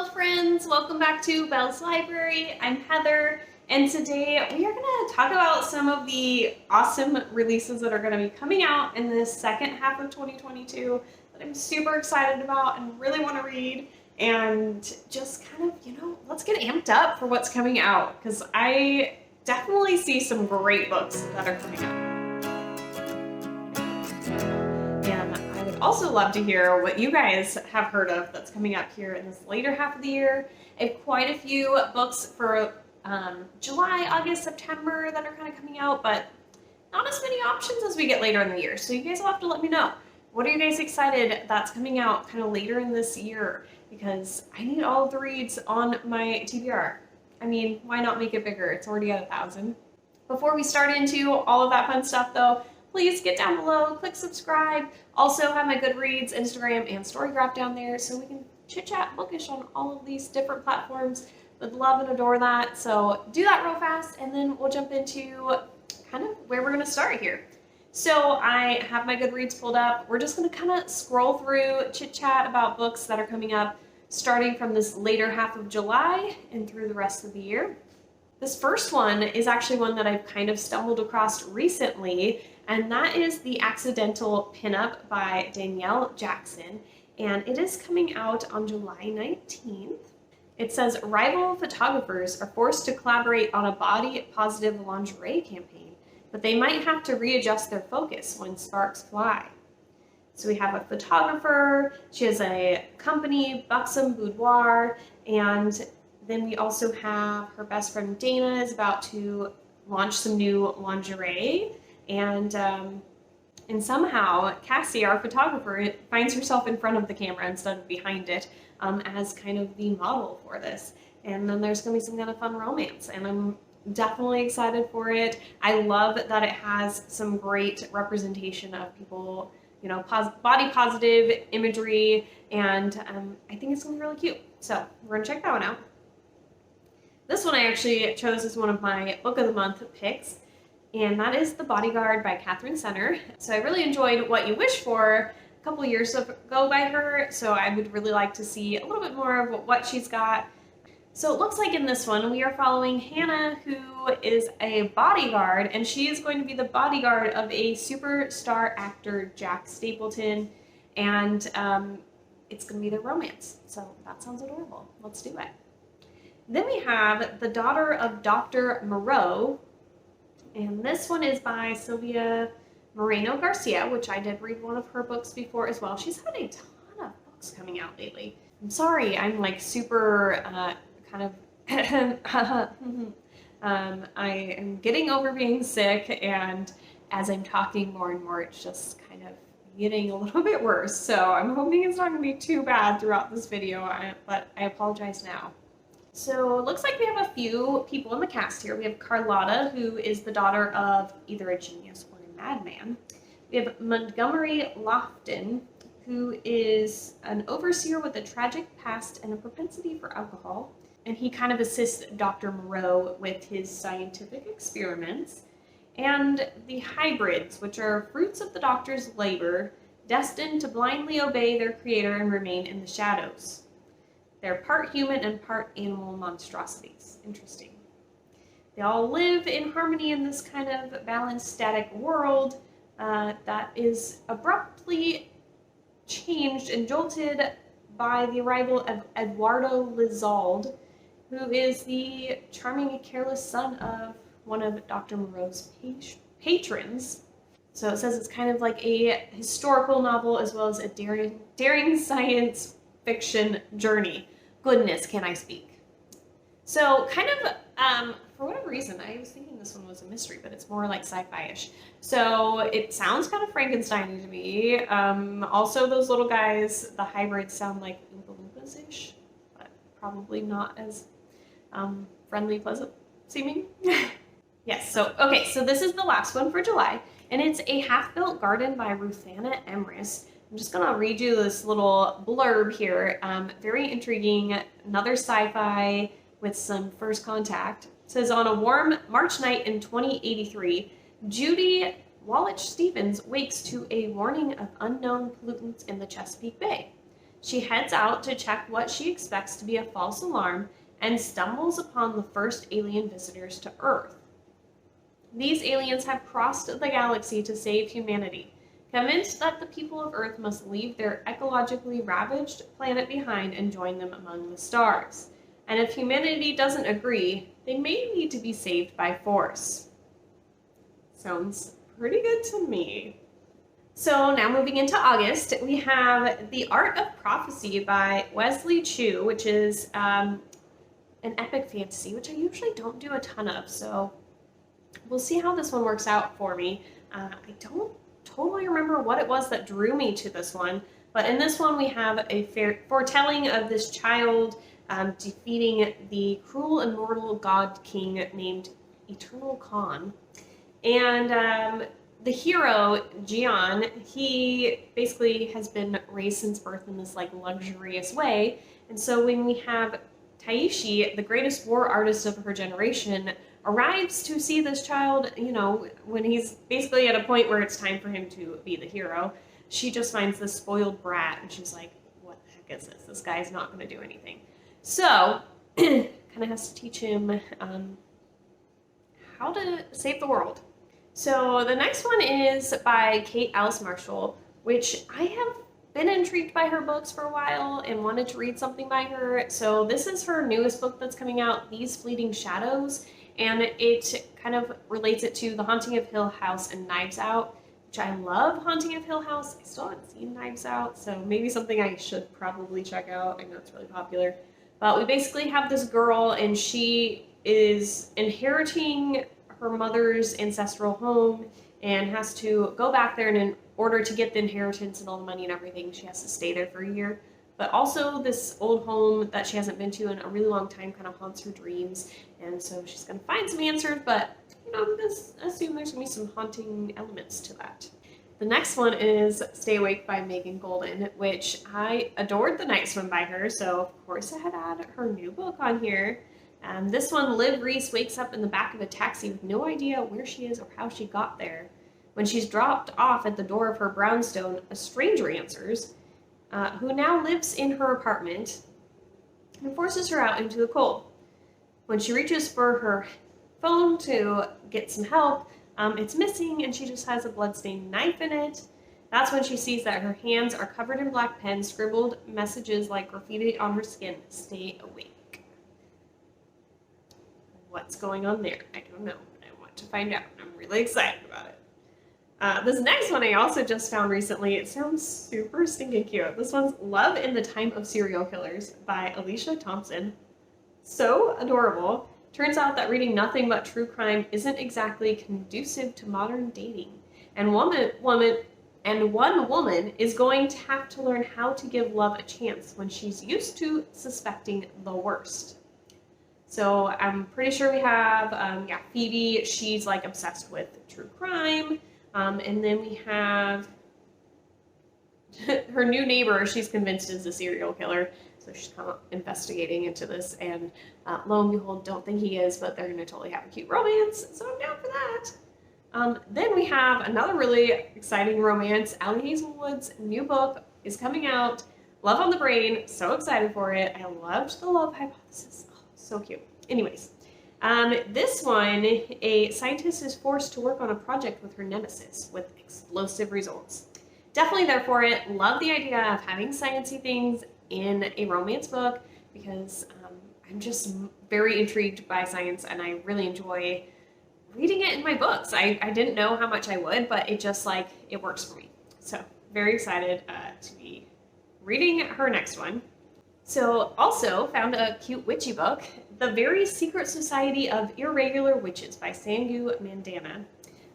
Hello friends, welcome back to Belle's Library. I'm Heather, and today we are going to talk about some of the awesome releases that are going to be coming out in the second half of 2022 that I'm super excited about and really want to read, and just kind of, let's get amped up for what's coming out, because I definitely see some great books that are coming out. And I would also love to hear what you guys have heard of that's coming up here in this later half of the year. I have quite a few books for July, August, September that are kind of coming out, but not as many options as we get later in the year. So you guys will have to let me know. What are you guys excited that's coming out kind of later in this year? Because I need all of the reads on my TBR. I mean, why not make it bigger? It's already at 1,000. Before we start into all of that fun stuff though, please get down below, click subscribe. Also have my Goodreads, Instagram, and Storygraph down there so we can chit chat bookish on all of these different platforms. Would love and adore that. So do that real fast, and then we'll jump into kind of where we're going to start here. So I have my Goodreads pulled up. We're just going to kind of scroll through, chit chat about books that are coming up starting from this later half of July and through the rest of the year. This first one is actually one that I've kind of stumbled across recently, and that is The Accidental Pinup by Danielle Jackson, and it is coming out on July 19th. It says rival photographers are forced to collaborate on a body-positive lingerie campaign, but they might have to readjust their focus when sparks fly. So we have a photographer, she has a company, Buxom Boudoir, and then we also have her best friend Dana is about to launch some new lingerie, and somehow Cassie, our photographer, finds herself in front of the camera instead of behind it as kind of the model for this. And then there's going to be some kind of fun romance, and I'm definitely excited for it. I love that it has some great representation of people, body positive imagery, and I think it's going to be really cute. So we're going to check that one out. This one I actually chose as one of my Book of the Month picks, and that is The Bodyguard by Catherine Senner. So I really enjoyed What You Wish For a couple years ago by her, so I would really like to see a little bit more of what she's got. So it looks like in this one we are following Hannah, who is a bodyguard, and she is going to be the bodyguard of a superstar actor, Jack Stapleton, and it's going to be their romance. So that sounds adorable. Let's do it. Then we have The Daughter of Dr. Moreau, and this one is by Sylvia Moreno Garcia, which I did read one of her books before as well. She's had a ton of books coming out lately. I'm sorry, I'm like super kind of I am getting over being sick, and as I'm talking more and more, it's just kind of getting a little bit worse. So I'm hoping it's not going to be too bad throughout this video, but I apologize now. So it looks like we have a few people in the cast here. We have Carlotta, who is the daughter of either a genius or a madman. We have Montgomery Lofton, who is an overseer with a tragic past and a propensity for alcohol, and he kind of assists Dr. Moreau with his scientific experiments. And the hybrids, which are fruits of the doctor's labor, destined to blindly obey their creator and remain in the shadows. They're part human and part animal monstrosities. Interesting. They all live in harmony in this kind of balanced, static world that is abruptly changed and jolted by the arrival of Eduardo Lizalde, who is the charming and careless son of one of Dr. Moreau's patrons. So it says it's kind of like a historical novel as well as a daring science fiction journey. Goodness, can I speak? So kind of, for whatever reason, I was thinking this one was a mystery, but it's more like sci-fi-ish. So it sounds kind of Frankenstein-y to me. Also, those little guys, the hybrids, sound like Oompa Loompas-ish, but probably not as friendly, pleasant seeming. Yes, so this is the last one for July, and it's A Half-Built Garden by Ruthanna Emrys. I'm just gonna read you this little blurb here. Very intriguing, another sci-fi with some first contact. It says, on a warm March night in 2083, Judy Wallich Stevens wakes to a warning of unknown pollutants in the Chesapeake Bay. She heads out to check what she expects to be a false alarm and stumbles upon the first alien visitors to Earth. These aliens have crossed the galaxy to save humanity, convinced that the people of Earth must leave their ecologically ravaged planet behind and join them among the stars. And if humanity doesn't agree, they may need to be saved by force. Sounds pretty good to me. So now moving into August, we have The Art of Prophecy by Wesley Chu, which is an epic fantasy, which I usually don't do a ton of. So we'll see how this one works out for me. I don't totally remember what it was that drew me to this one, but in this one we have a foretelling of this child defeating the cruel and mortal god king named Eternal Khan. And the hero, Jian, he basically has been raised since birth in this like luxurious way. And so when we have Taishi, the greatest war artist of her generation, arrives to see this child, when he's basically at a point where it's time for him to be the hero, she just finds this spoiled brat and she's like, what the heck is this? This guy's not going to do anything. So, kind of has to teach him how to save the world. So the next one is by Kate Alice Marshall, which I have been intrigued by her books for a while and wanted to read something by her. So this is her newest book that's coming out, These Fleeting Shadows, and it kind of relates it to The Haunting of Hill House and Knives Out, which I love. Haunting of Hill House. I still haven't seen Knives Out, so maybe something I should probably check out. I know it's really popular. But we basically have this girl, and she is inheriting her mother's ancestral home and has to go back there, and in order to get the inheritance and all the money and everything, she has to stay there for a year. But also this old home that she hasn't been to in a really long time kind of haunts her dreams, and so she's going to find some answers, but I'm going to assume there's going to be some haunting elements to that. The next one is Stay Awake by Megan Golden, which I adored The Night Swim by her, so of course I had to add her new book on here. This one, Liv Reese wakes up in the back of a taxi with no idea where she is or how she got there. When she's dropped off at the door of her brownstone, a stranger answers, who now lives in her apartment and forces her out into the cold. When she reaches for her phone to get some help, it's missing and she just has a bloodstained knife in it. That's when she sees that her hands are covered in black pen, scribbled messages like graffiti on her skin. Stay awake. What's going on there? I don't know, but I want to find out. I'm really excited about it. This next one I also just found recently. It sounds super stinking cute. This one's Love in the Time of Serial Killers by Alicia Thompson. So adorable. Turns out that reading nothing but true crime isn't exactly conducive to modern dating. And one woman is going to have to learn how to give love a chance when she's used to suspecting the worst. So I'm pretty sure we have, Phoebe. She's like obsessed with true crime. And then we have her new neighbor. She's convinced is a serial killer. So she's kind of investigating into this, and lo and behold, don't think he is, but they're going to totally have a cute romance, so I'm down for that. Then we have another really exciting romance. Allie Hazelwood's new book is coming out, Love on the Brain. So excited for it. I loved The Love Hypothesis. Oh, so cute. Anyways, this one, a scientist is forced to work on a project with her nemesis with explosive results. Definitely there for it. Love the idea of having sciencey things in a romance book because I'm just very intrigued by science and I really enjoy reading it in my books. I didn't know how much I would, but it just it works for me. So very excited to be reading her next one. So also found a cute witchy book, The Very Secret Society of Irregular Witches by Sangu Mandana.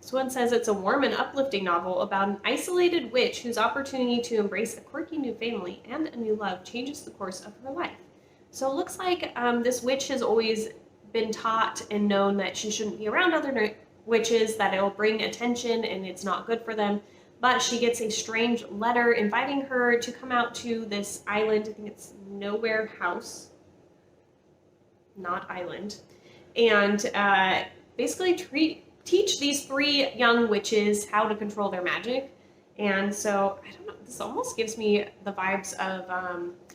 This one says it's a warm and uplifting novel about an isolated witch whose opportunity to embrace a quirky new family and a new love changes the course of her life. So it looks like this witch has always been taught and known that she shouldn't be around other witches, that it'll bring attention and it's not good for them. But she gets a strange letter inviting her to come out to this island. I think it's Nowhere House, not island. And basically teach these 3 young witches how to control their magic. And so, I don't know, this almost gives me the vibes of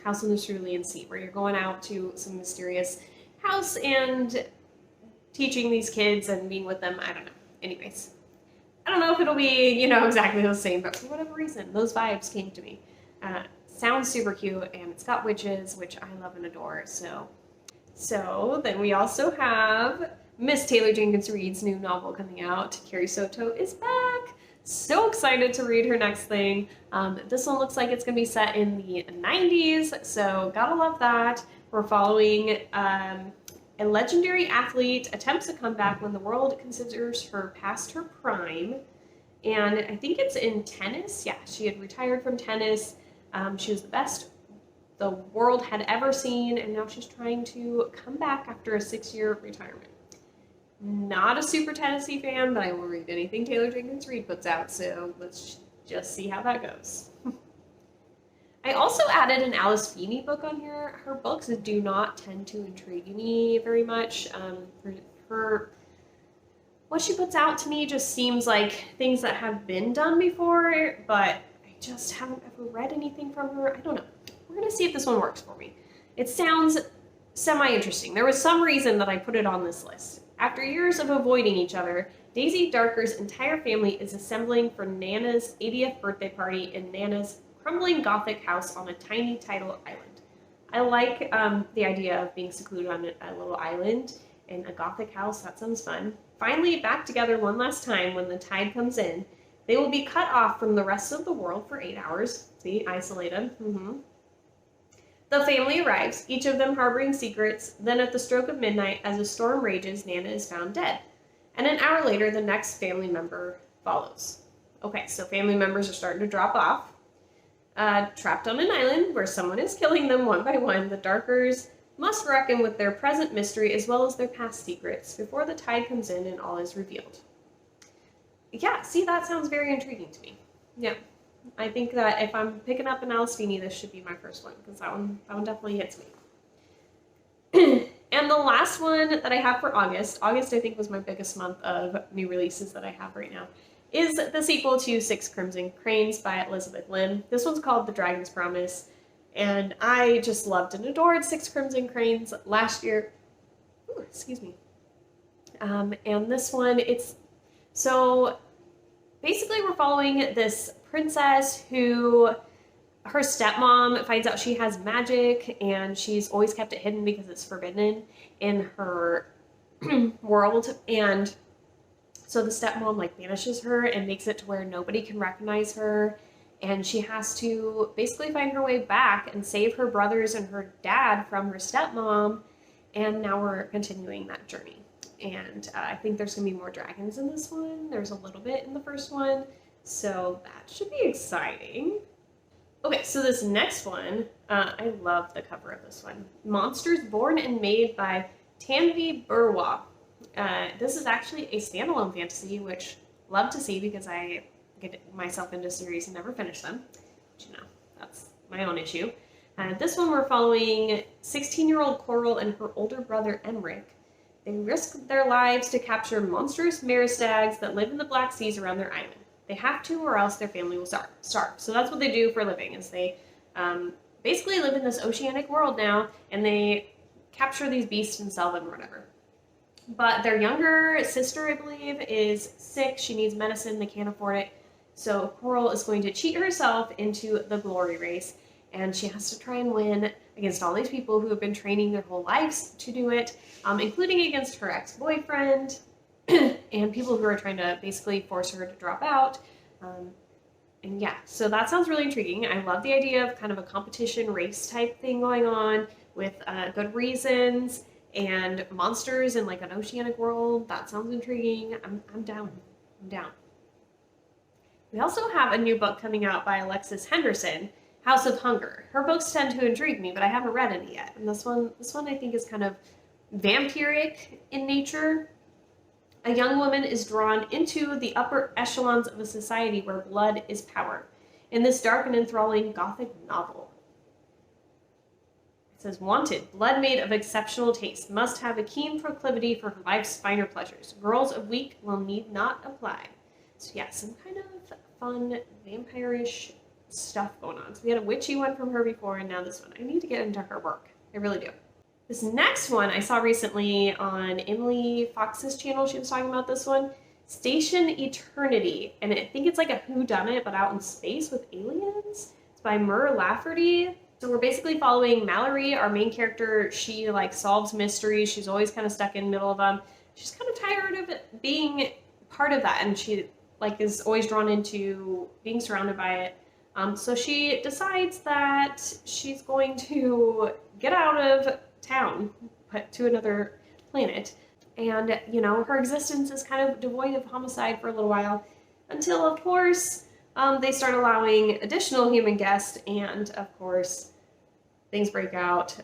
House on the Cerulean Sea, where you're going out to some mysterious house and teaching these kids and being with them. I don't know. Anyways, I don't know if it'll be, exactly the same, but for whatever reason, those vibes came to me. Sounds super cute, and it's got witches, which I love and adore. So then we also have Miss Taylor Jenkins Reid's new novel coming out. Carrie Soto is back. So excited to read her next thing. This one looks like it's going to be set in the 90s, so gotta love that. We're following a legendary athlete attempts a comeback when the world considers her past her prime. And I think it's in tennis. Yeah, she had retired from tennis. She was the best the world had ever seen, and now she's trying to come back after a 6-year retirement. Not a super Tennessee fan, but I will read anything Taylor Jenkins Reid puts out, so let's just see how that goes. I also added an Alice Feeney book on here. Her books do not tend to intrigue me very much. What she puts out to me just seems like things that have been done before, but I just haven't ever read anything from her. I don't know. We're going to see if this one works for me. It sounds semi-interesting. There was some reason that I put it on this list. After years of avoiding each other, Daisy Darker's entire family is assembling for Nana's 80th birthday party in Nana's crumbling Gothic house on a tiny tidal island. I like the idea of being secluded on a little island in a Gothic house. That sounds fun. Finally back together one last time when the tide comes in, they will be cut off from the rest of the world for 8 hours. See, isolated. The family arrives, each of them harboring secrets. Then at the stroke of midnight, as a storm rages, Nana is found dead. And an hour later, the next family member follows. Okay, so family members are starting to drop off. Trapped on an island where someone is killing them one by one, the Darkers must reckon with their present mystery as well as their past secrets before the tide comes in and all is revealed. Yeah, see, that sounds very intriguing to me. Yeah. I think that if I'm picking up an Alice Feeney, this should be my first one, because that one definitely hits me. And the last one that I have for August I think was my biggest month of new releases that I have right now, is the sequel to Six Crimson Cranes by Elizabeth Lim. This one's called The Dragon's Promise, and I just loved and adored Six Crimson Cranes last year. Ooh, excuse me. And this one, so basically we're following this princess who, her stepmom finds out she has magic, and she's always kept it hidden because it's forbidden in her world. And so the stepmom banishes her and makes it to where nobody can recognize her, and she has to basically find her way back and save her brothers and her dad from her stepmom. And now we're continuing that journey. And I think there's gonna be more dragons in this one. There's a little bit in the first one. So that should be exciting. Okay, so this next one, I love the cover of this one. Monsters Born and Made by Tanvi Burwa. This is actually a standalone fantasy, which I love to see because I get myself into series and never finish them. But that's my own issue. This one we're following 16-year-old Coral and her older brother Emric. They risk their lives to capture monstrous meristags that live in the Black Seas around their island. They have to, or else their family will starve. So that's what they do for a living, is they basically live in this oceanic world now, and they capture these beasts and sell them or whatever. But their younger sister, I believe, is sick. She needs medicine. They can't afford it. So Coral is going to cheat herself into the glory race, and she has to try and win against all these people who have been training their whole lives to do it, including against her ex-boyfriend, and people who are trying to basically force her to drop out. And yeah, so that sounds really intriguing. I love the idea of kind of a competition race type thing going on with good reasons and monsters in an oceanic world. That sounds intriguing. I'm down. We also have a new book coming out by Alexis Henderson, House of Hunger. Her books tend to intrigue me, but I haven't read any yet. And this one I think is kind of vampiric in nature. A young woman is drawn into the upper echelons of a society where blood is power in this dark and enthralling Gothic novel. It says, wanted, blood made of exceptional taste, must have a keen proclivity for life's finer pleasures. Girls of weak will need not apply. So yeah, some kind of fun vampire-ish stuff going on. So we had a witchy one from her before, and now this one. I need to get into her work. I really do. This next one I saw recently on Emily Fox's channel. She was talking about this one, Station Eternity, and I think it's like a whodunit but out in space with aliens. It's by Mur Lafferty. So we're basically following Mallory, our main character. She like solves mysteries. She's always kind of stuck in the middle of them. She's kind of tired of it being part of that, and she like is always drawn into being surrounded by it. So she decides that she's going to get out of town, but to another planet. And, you know, her existence is kind of devoid of homicide for a little while until, of course, they start allowing additional human guests, and, of course, things break out.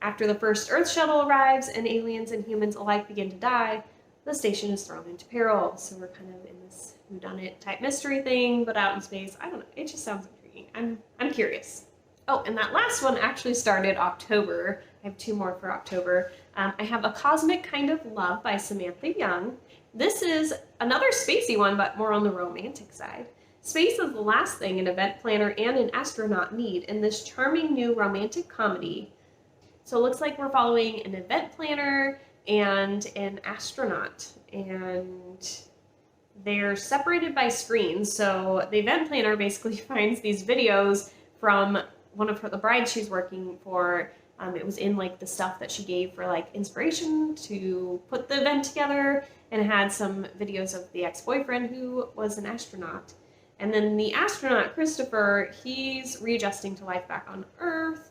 After the first Earth shuttle arrives and aliens and humans alike begin to die, the station is thrown into peril. So we're kind of in this whodunit type mystery thing, but out in space. I don't know. It just sounds intriguing. I'm curious. Oh, and that last one actually started October. I have 2 more for October. I have A Cosmic Kind of Love by Samantha Young. This is another spacey one, but more on the romantic side. Space is the last thing an event planner and an astronaut need in this charming new romantic comedy. So it looks like we're following an event planner and an astronaut, and they're separated by screens. So the event planner basically finds these videos from one of the brides she's working for. It was in like the stuff that she gave for like inspiration to put the event together, and it had some videos of the ex-boyfriend who was an astronaut. And then the astronaut, Christopher, he's readjusting to life back on Earth.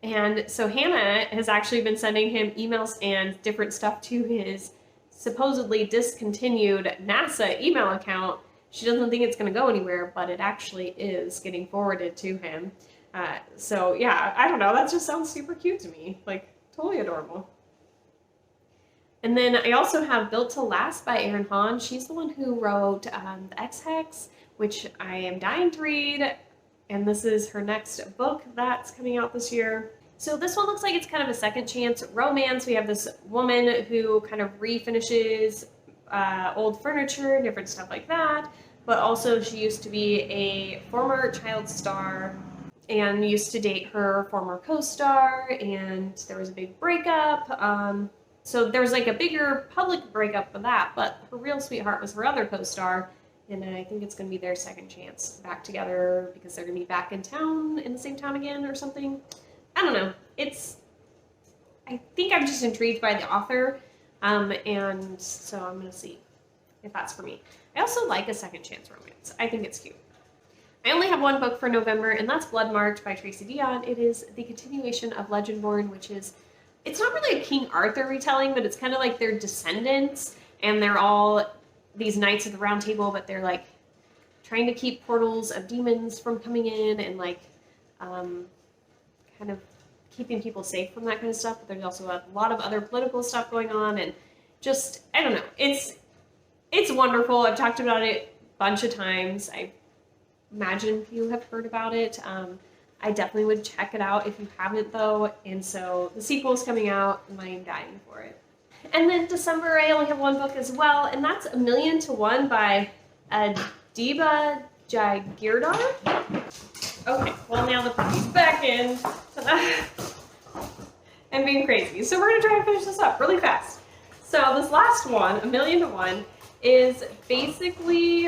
And so Hannah has actually been sending him emails and different stuff to his supposedly discontinued NASA email account. She doesn't think it's going to go anywhere, but it actually is getting forwarded to him. So yeah, I don't know. That just sounds super cute to me. Like, totally adorable. And then I also have Built to Last by Erin Hahn. She's the one who wrote The Ex-Hex, which I am dying to read. And this is her next book that's coming out this year. So this one looks like it's kind of a second chance romance. We have this woman who kind of refinishes old furniture, different stuff like that. But also she used to be a former child star and used to date her former co-star, and there was a big breakup. So there was like a bigger public breakup for that, but her real sweetheart was her other co-star, and I think it's going to be their second chance back together because they're going to be back in town in the same town again or something. I don't know. I think I'm just intrigued by the author, and so I'm going to see if that's for me. I also like a second chance romance. I think it's cute. I only have 1 book for November, and that's Blood Marked by Tracy Deonn. It is the continuation of Legendborn, which is, it's not really a King Arthur retelling, but it's kind of like their descendants, and they're all these knights of the round table, but they're like trying to keep portals of demons from coming in, and like kind of keeping people safe from that kind of stuff. But there's also a lot of other political stuff going on, and just, I don't know, it's wonderful. I've talked about it a bunch of times. I imagine you have heard about it. I definitely would check it out if you haven't, though. And so the sequel is coming out, and I am dying for it. And then December, I only have 1 book as well, and that's A Million to One by Adiba Jagirdar. Okay, well now the puppy's back in. I'm being crazy. So we're going to try and finish this up really fast. So this last one, A Million to One, is basically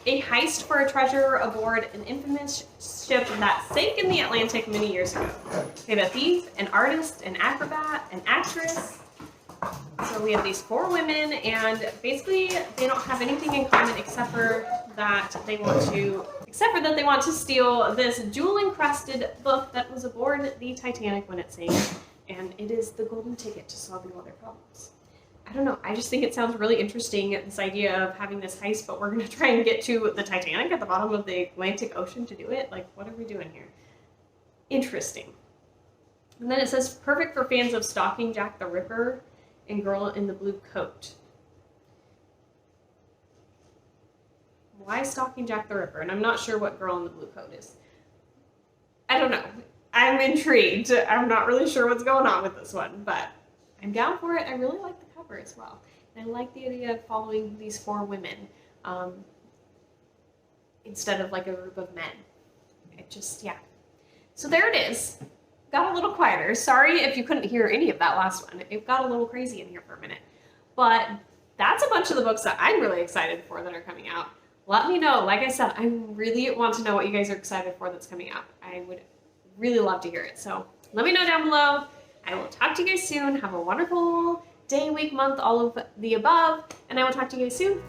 a heist for a treasure aboard an infamous ship that sank in the Atlantic many years ago. We have a thief, an artist, an acrobat, an actress. So we have these 4 women, and basically they don't have anything in common except for that they want to steal this jewel-encrusted book that was aboard the Titanic when it sank, and it is the golden ticket to solving all their problems. I don't know, I just think it sounds really interesting, this idea of having this heist, but we're going to try and get to the Titanic at the bottom of the Atlantic Ocean to do it. Like, what are we doing here? Interesting. And then it says, perfect for fans of Stalking Jack the Ripper and Girl in the Blue Coat. Why Stalking Jack the Ripper? And I'm not sure what Girl in the Blue Coat is. I don't know. I'm intrigued. I'm not really sure what's going on with this one, but I'm down for it. I really like the cover as well. I like the idea of following these 4 women instead of like a group of men. It just, yeah. So there it is. Got a little quieter. Sorry if you couldn't hear any of that last one. It got a little crazy in here for a minute. But that's a bunch of the books that I'm really excited for that are coming out. Let me know. Like I said, I really want to know what you guys are excited for that's coming out. I would really love to hear it. So let me know down below. I will talk to you guys soon. Have a wonderful day, week, month, all of the above. And I will talk to you guys soon.